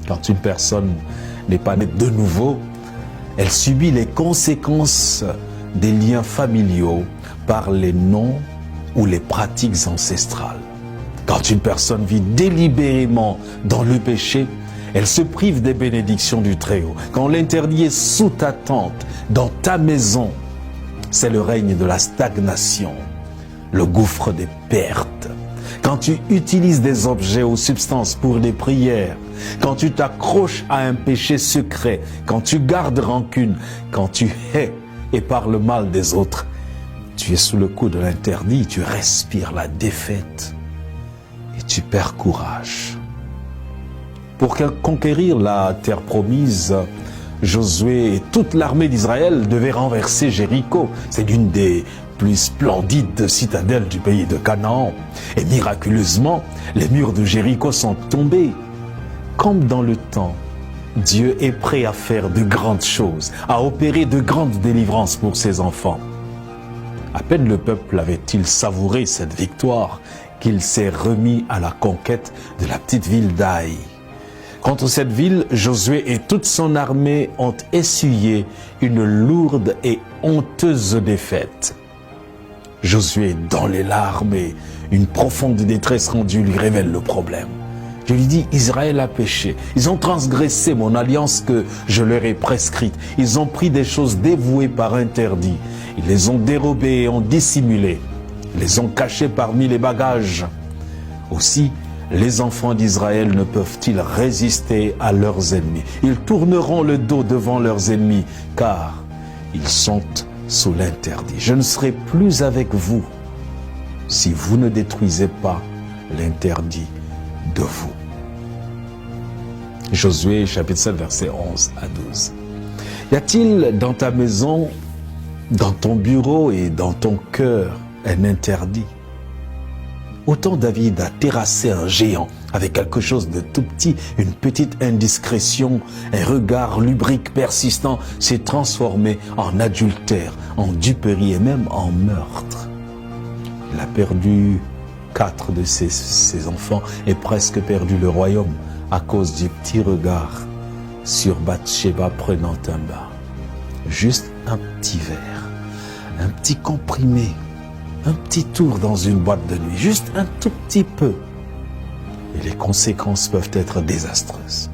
Quand une personne n'est pas née de nouveau, elle subit les conséquences des liens familiaux par les noms ou les pratiques ancestrales. Quand une personne vit délibérément dans le péché, elle se prive des bénédictions du Très-Haut. Quand l'interdit est sous ta tente, dans ta maison, c'est le règne de la stagnation, le gouffre des pertes. Quand tu utilises des objets ou substances pour des prières, quand tu t'accroches à un péché secret, quand tu gardes rancune, quand tu hais et parles mal des autres, tu es sous le coup de l'interdit, tu respires la défaite et tu perds courage. Pour conquérir la terre promise, Josué et toute l'armée d'Israël devaient renverser Jéricho. C'est l'une des plus splendides citadelles du pays de Canaan. Et miraculeusement, les murs de Jéricho sont tombés. Comme dans le temps, Dieu est prêt à faire de grandes choses, à opérer de grandes délivrances pour ses enfants. À peine le peuple avait-il savouré cette victoire qu'il s'est remis à la conquête de la petite ville d'Aï. Contre cette ville, Josué et toute son armée ont essuyé une lourde et honteuse défaite. Josué est dans les larmes et une profonde détresse rendue lui révèle le problème. Je lui dis, Israël a péché. Ils ont transgressé mon alliance que je leur ai prescrite. Ils ont pris des choses dévouées par interdit. Ils les ont dérobées et ont dissimulées. Ils les ont cachées parmi les bagages. Aussi, les enfants d'Israël ne peuvent-ils résister à leurs ennemis? Ils tourneront le dos devant leurs ennemis, car ils sont sous l'interdit. Je ne serai plus avec vous si vous ne détruisez pas l'interdit de vous. Josué chapitre 7 versets 11 à 12. Y a-t-il dans ta maison, dans ton bureau et dans ton cœur un interdit? Autant David a terrassé un géant avec quelque chose de tout petit, une petite indiscrétion, un regard lubrique persistant s'est transformé en adultère, en duperie et même en meurtre. Il a perdu 4 de ses enfants et presque perdu le royaume à cause du petit regard sur Bathsheba prenant un bain. Juste un petit verre, un petit comprimé, un petit tour dans une boîte de nuit, juste un tout petit peu. Et les conséquences peuvent être désastreuses.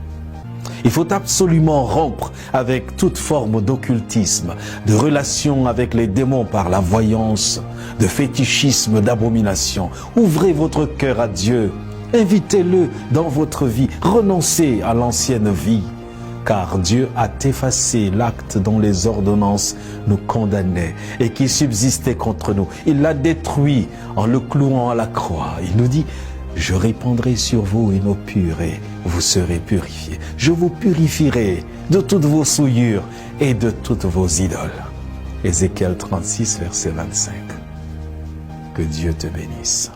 Il faut absolument rompre avec toute forme d'occultisme, de relation avec les démons par la voyance, de fétichisme, d'abomination. Ouvrez votre cœur à Dieu, invitez-le dans votre vie, renoncez à l'ancienne vie. Car Dieu a effacé l'acte dont les ordonnances nous condamnaient et qui subsistait contre nous. Il l'a détruit en le clouant à la croix. Il nous dit, je répandrai sur vous une eau pure et vous serez purifiés. Je vous purifierai de toutes vos souillures et de toutes vos idoles. Ézéchiel 36, verset 25. Que Dieu te bénisse.